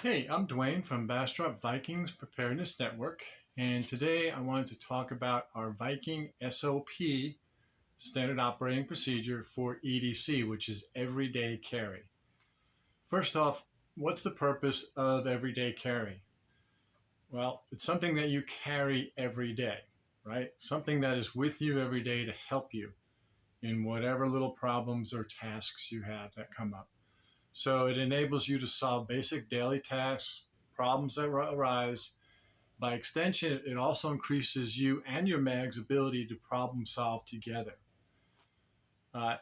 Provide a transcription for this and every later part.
Hey, I'm Dwayne from Bastrop Vikings Preparedness Network, and today I wanted to talk about our Viking SOP, Standard Operating Procedure for EDC, which is Everyday Carry. First off, what's the purpose of everyday carry? Well, it's something that you carry every day, right? Something that is with you every day to help you in whatever little problems or tasks you have that come up. So it enables you to solve basic daily tasks, problems that arise. By extension, it also increases you and your MAG's ability to problem solve together.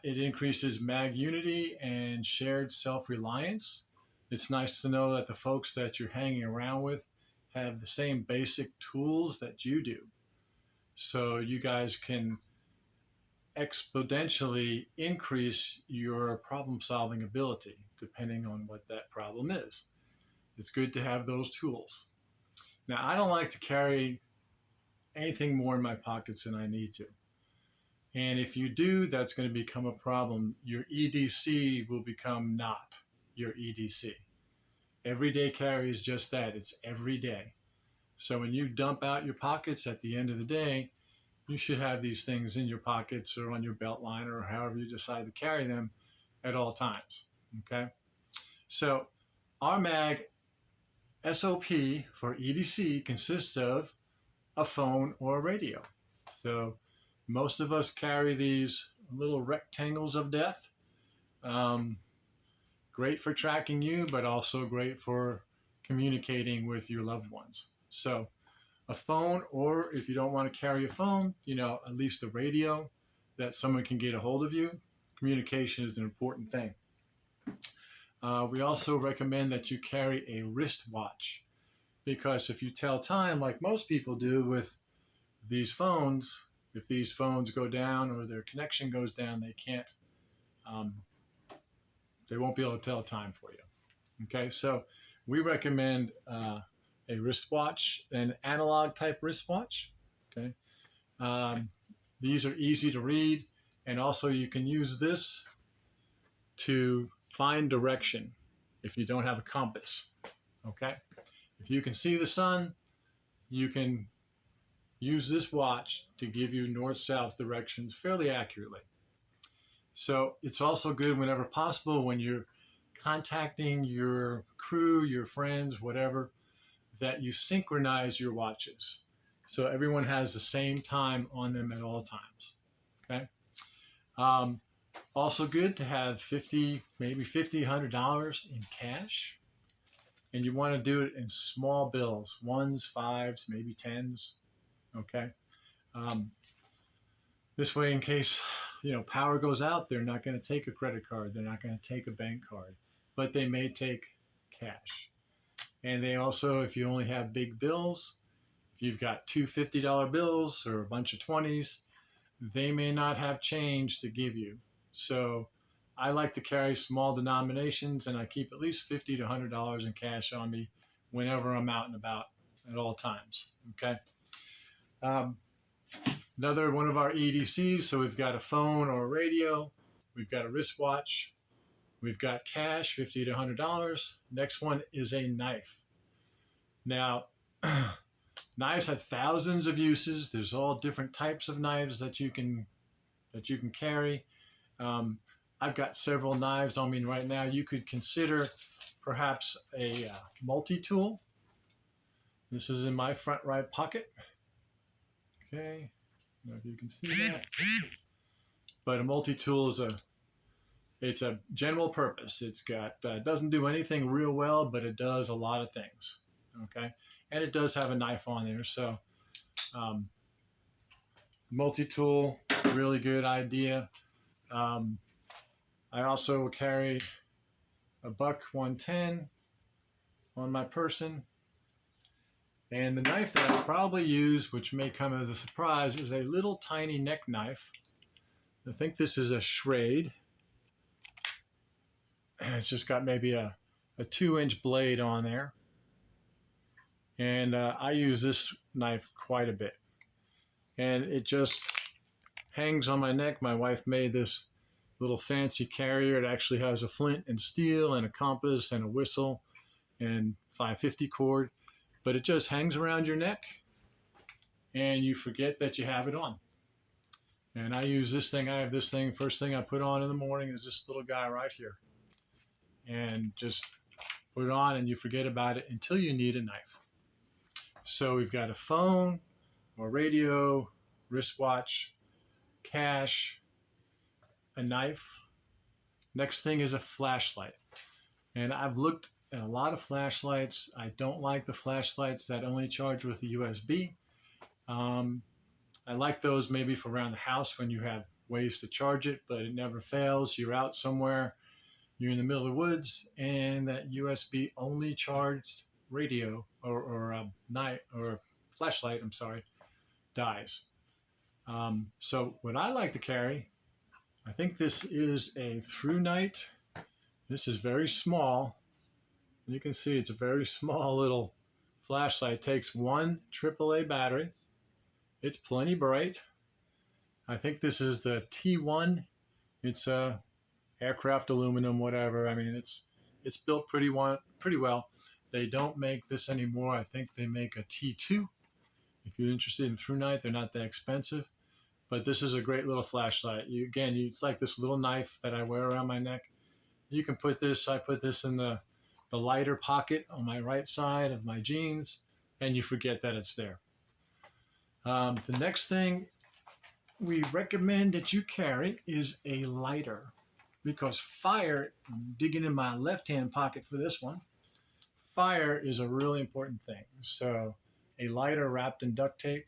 It increases MAG unity and shared self-reliance. It's nice to know that the folks that you're hanging around with have the same basic tools that you do. So you guys can exponentially increase your problem solving ability depending on what that problem is. It's good to have those tools. Now, I don't like to carry anything more in my pockets than I need to. And if you do, that's going to become a problem. Your EDC will become not your EDC. Everyday carry is just that. It's every day. So when you dump out your pockets at the end of the day, you should have these things in your pockets or on your belt line or however you decide to carry them at all times. Okay? So our MAG SOP for EDC consists of a phone or a radio. So most of us carry these little rectangles of death. Great for tracking you, but also great for communicating with your loved ones. So a phone, or if you don't want to carry a phone, at least a radio that someone can get a hold of you. Communication is an important thing. We also recommend that you carry a wristwatch, because if you tell time like most people do with these phones, if these phones go down or their connection goes down, they won't be able to tell time for you. Okay, so we recommend a wristwatch, an analog type wristwatch. Okay, these are easy to read, and also you can use this to find direction if you don't have a compass. Okay, if you can see the sun, you can use this watch to give you north-south directions fairly accurately. So it's also good whenever possible when you're contacting your crew, your friends, whatever, that you synchronize your watches so everyone has the same time on them at all times. Okay. Also good to have maybe $100 in cash, and you want to do it in small bills, ones, fives, maybe tens. Okay. This way, in case power goes out, they're not going to take a credit card, they're not going to take a bank card, but they may take cash. And they also, if you only have big bills, if you've got two $50 bills or a bunch of 20s, they may not have change to give you. So I like to carry small denominations, and I keep at least $50 to $100 in cash on me whenever I'm out and about at all times. Okay. Another one of our EDCs, so we've got a phone or a radio, we've got a wristwatch, we've got cash, $50 to $100. Next one is a knife. Now, knives have thousands of uses. There's all different types of knives that you can carry. I've got several knives on me right now. You could consider perhaps a multi-tool. This is in my front right pocket. Okay, I don't know if you can see that. But a multi-tool is it's a general purpose. It's got doesn't do anything real well, but it does a lot of things. Okay, and it does have a knife on there. So multi-tool, really good idea. I also carry a buck 110 on my person. And the knife that I probably use, which may come as a surprise, is a little tiny neck knife. I think this is a Schrade. It's just got maybe a 2-inch blade on there. And I use this knife quite a bit. And it just hangs on my neck. My wife made this little fancy carrier. It actually has a flint and steel and a compass and a whistle. and 550 cord, but it just hangs around your neck and you forget that you have it on. And I use this thing. I have this thing. First thing I put on in the morning is this little guy right here. And just put it on and you forget about it until you need a knife. So we've got a phone, a radio, wristwatch, cash, a knife. Next thing is a flashlight. And I've looked at a lot of flashlights. I don't like the flashlights that only charge with the USB. I like those maybe for around the house when you have ways to charge it, but it never fails. You're out somewhere, you're in the middle of the woods, and that USB only charged radio or night or flashlight, I'm sorry, dies. So what I like to carry, I think this is a through night. This is very small. You can see it's a very small little flashlight. It takes one AAA battery. It's plenty bright. I think this is the T1. It's a aircraft aluminum, whatever. I mean, it's built pretty well. They don't make this anymore. I think they make a T2. If you're interested in through night, they're not that expensive. But this is a great little flashlight. It's like this little knife that I wear around my neck. You can put this, I put this in the lighter pocket on my right side of my jeans, and you forget that it's there. The next thing we recommend that you carry is a lighter, because fire, I'm digging in my left-hand pocket for this one, fire is a really important thing. So a lighter wrapped in duct tape.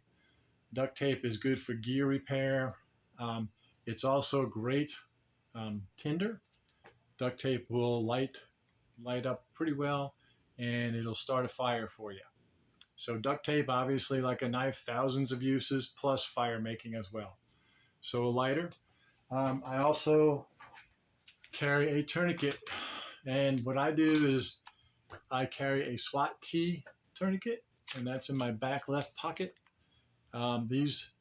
Duct tape is good for gear repair. It's also great tinder. Duct tape will light up pretty well, and it'll start a fire for you. So duct tape, obviously, like a knife, thousands of uses, plus fire making as well. So a lighter. I also carry a tourniquet, and what I do is I carry a SWAT T tourniquet, and that's in my back left pocket. These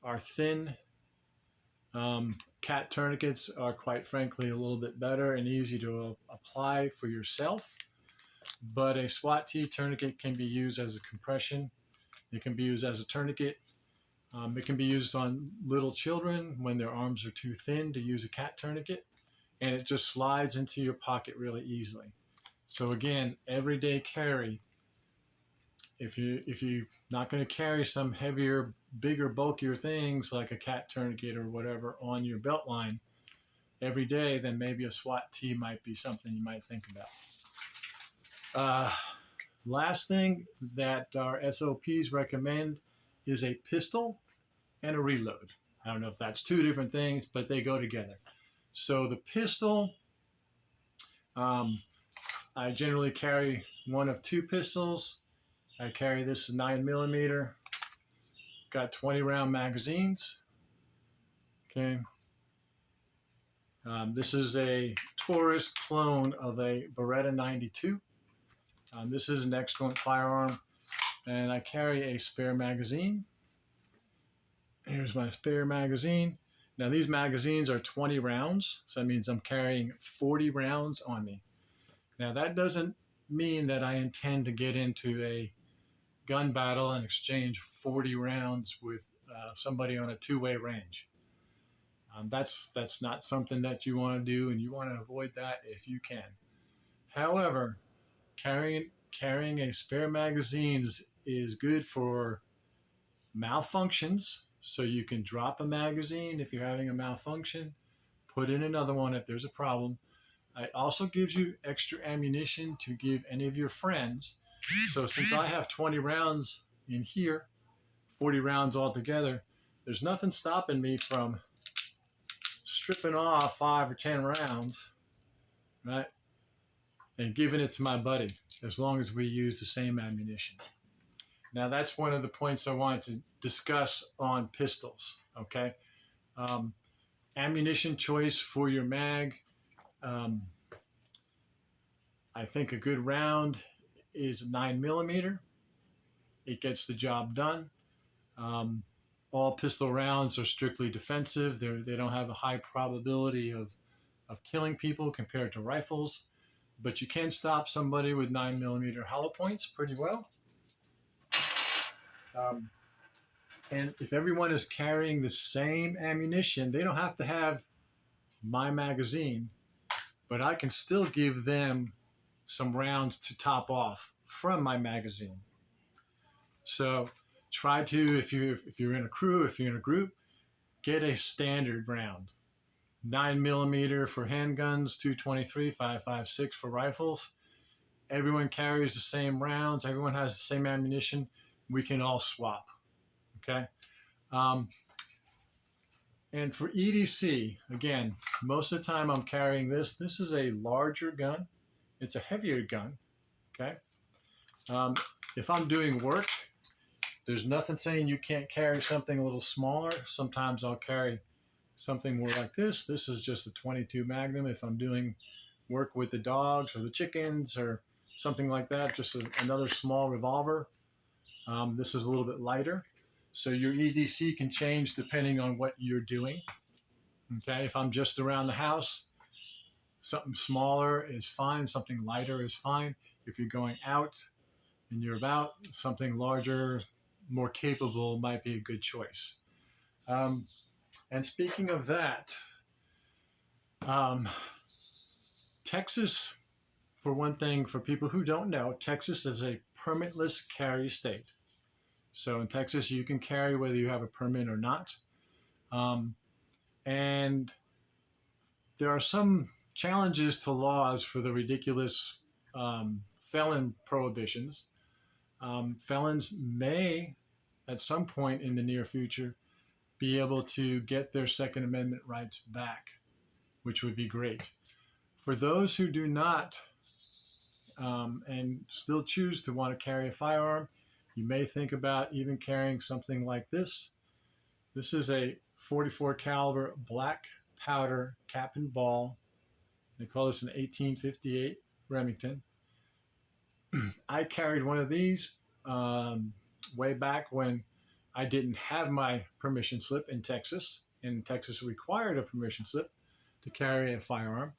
are thin. Cat tourniquets are, quite frankly, a little bit better and easy to apply for yourself. But a SWAT T tourniquet can be used as a compression. It can be used as a tourniquet. It can be used on little children when their arms are too thin to use a cat tourniquet. And it just slides into your pocket really easily. So again, everyday carry. If you're not going to carry some heavier, bigger, bulkier things like a cat tourniquet or whatever on your belt line every day, then maybe a SWAT T might be something you might think about. Last thing that our SOPs recommend is a pistol and a reload. I don't know if that's two different things, but they go together. So the pistol, I generally carry one of two pistols. I carry this 9mm. Got 20 round magazines. Okay. This is a tourist clone of a Beretta 92. This is an excellent firearm, and I carry a spare magazine. Here's my spare magazine. Now these magazines are 20 rounds, so that means I'm carrying 40 rounds on me. Now that doesn't mean that I intend to get into a gun battle and exchange 40 rounds with somebody on a two-way range. That's not something that you want to do, and you want to avoid that if you can. However, carrying a spare magazine is good for malfunctions. So you can drop a magazine if you're having a malfunction, put in another one if there's a problem. It also gives you extra ammunition to give any of your friends. So since I have 20 rounds in here, 40 rounds altogether, there's nothing stopping me from stripping off 5 or 10 rounds, right, and giving it to my buddy, as long as we use the same ammunition. Now that's one of the points I wanted to discuss on pistols, okay? Ammunition choice for your mag. I think a good round is 9mm. It gets the job done. All pistol rounds are strictly defensive. They don't have a high probability of killing people compared to rifles. but you can stop somebody with 9mm hollow points pretty well. Um, and if everyone is carrying the same ammunition, they don't have to have my magazine, but I can still give them some rounds to top off from my magazine. So try to, if you're in a crew, if you're in a group, get a standard round. 9mm for handguns, 223, 5.56 for rifles. Everyone carries the same rounds. Everyone has the same ammunition. We can all swap. Okay. Um, and for EDC, again, most of the time I'm carrying this. This is a larger gun. It's a heavier gun. Okay. If I'm doing work, there's nothing saying you can't carry something a little smaller. Sometimes I'll carry something more like this. This is just a 22 Magnum if I'm doing work with the dogs or the chickens or something like that, just another small revolver. This is a little bit lighter. So your EDC can change depending on what you're doing. Okay, if I'm just around the house, something smaller is fine, something lighter is fine. If you're going out and you're about, something larger, more capable might be a good choice. And speaking of that, Texas, for one thing, for people who don't know, Texas is a permitless carry state. So in Texas, you can carry whether you have a permit or not. And there are some challenges to laws for the ridiculous felon prohibitions. Felons may, at some point in the near future, be able to get their Second Amendment rights back, which would be great. For those who do not and still choose to want to carry a firearm, you may think about even carrying something like this. This is a 44 caliber black powder cap and ball. They call this an 1858 Remington. I carried one of these way back when I didn't have my permission slip in Texas, and Texas required a permission slip to carry a firearm.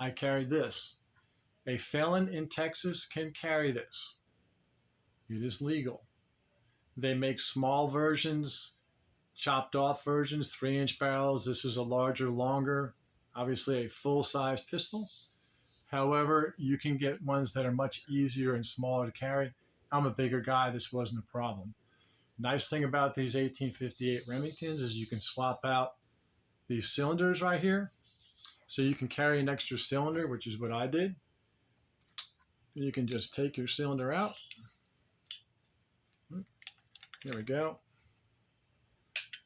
I carried this. A felon in Texas can carry this. It is legal. They make small versions, chopped off versions, 3-inch barrels. This is a larger, longer, obviously a full-size pistol. However, you can get ones that are much easier and smaller to carry. I'm a bigger guy. This wasn't a problem. Nice thing about these 1858 Remingtons is you can swap out these cylinders right here. So you can carry an extra cylinder, which is what I did. You can just take your cylinder out. There we go.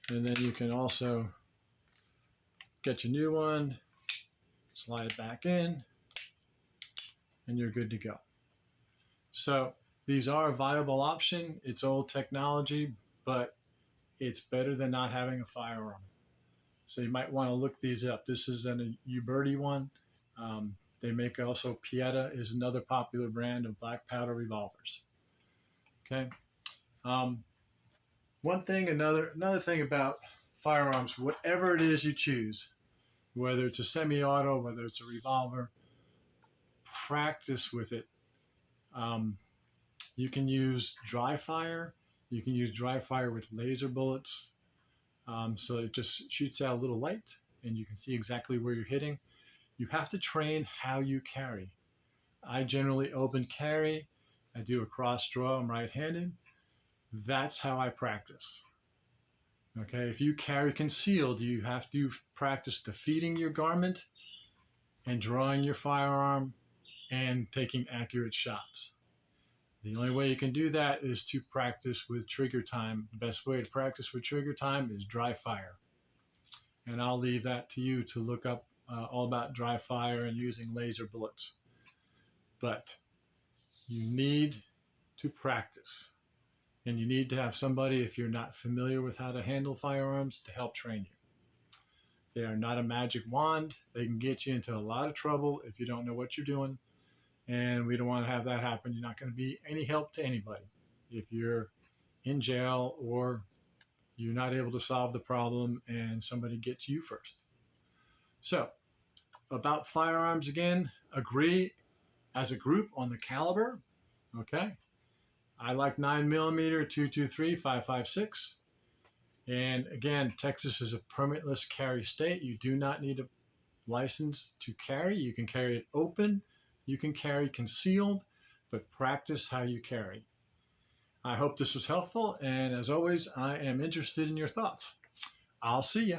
And then you can also get your new one, slide it back in, and you're good to go. So these are a viable option. It's old technology, but it's better than not having a firearm. So you might want to look these up. This is an Uberti one. They make also Pieta is another popular brand of black powder revolvers. Okay. One thing, another thing about firearms, whatever it is you choose, whether it's a semi-auto, whether it's a revolver, practice with it. You can use dry fire. You can use dry fire with laser bullets. So it just shoots out a little light and you can see exactly where you're hitting. You have to train how you carry. I generally open carry. I do a cross draw. I'm right-handed. That's how I practice. Okay, if you carry concealed, you have to practice defeating your garment and drawing your firearm and taking accurate shots. The only way you can do that is to practice with trigger time. The best way to practice with trigger time is dry fire. And I'll leave that to you to look up all about dry fire and using laser bullets. But you need to practice. And you need to have somebody, if you're not familiar with how to handle firearms, to help train you. They are not a magic wand. They can get you into a lot of trouble if you don't know what you're doing. And we don't want to have that happen. You're not going to be any help to anybody if you're in jail or you're not able to solve the problem and somebody gets you first. So, about firearms again, agree as a group on the caliber. Okay. I like 9mm 223 5.56. And again, Texas is a permitless carry state. You do not need a license to carry. You can carry it open, you can carry concealed, but practice how you carry. I hope this was helpful, and as always, I am interested in your thoughts. I'll see you.